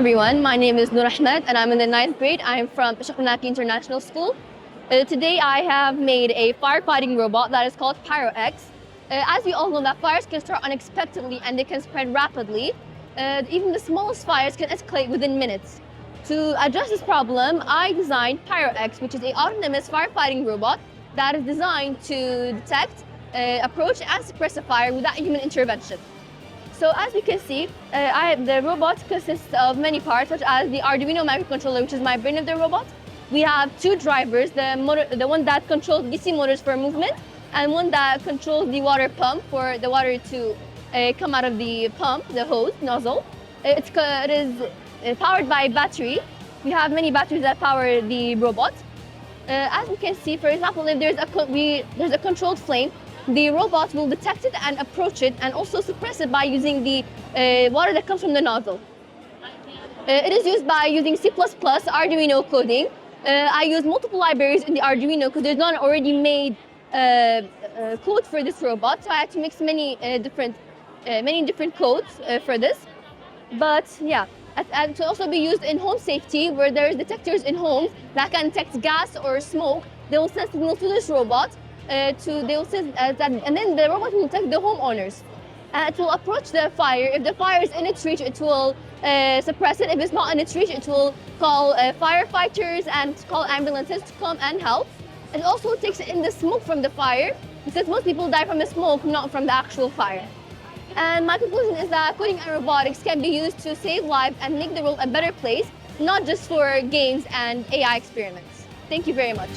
everyone, my name is Noor Ahmed and I'm in the 9th grade. I'm from Ishik International School. Today I have made a firefighting robot that is called PyroX. As we all know that fires can start unexpectedly and they can spread rapidly. Even the smallest fires can escalate within minutes. To address this problem, I designed PyroX, which is an autonomous firefighting robot that is designed to detect, approach and suppress a fire without human intervention. So as we can see, the robot consists of many parts, such as the Arduino microcontroller, which is my brain of the robot. We have two drivers, the one that controls DC motors for movement, and one that controls the water pump for the water to come out of the pump, the hose, nozzle. It is powered by battery. We have many batteries that power the robot. As we can see, for example, if there's a controlled flame, the robot will detect it and approach it and also suppress it by using the water that comes from the nozzle. It is used by using C++ Arduino coding. I use multiple libraries in the Arduino because there's not already made code for this robot, so I had to mix many different codes for this. But yeah, and to also be used in home safety, where there's detectors in homes that can detect gas or smoke. They will send signals to this robot. And then the robot will detect the homeowners. It will approach the fire. If the fire is in its reach, it will suppress it. If it's not in its reach, it will call firefighters and call ambulances to come and help. It also takes in the smoke from the fire, because most people die from the smoke, not from the actual fire. And my conclusion is that coding and robotics can be used to save lives and make the world a better place, not just for games and AI experiments. Thank you very much.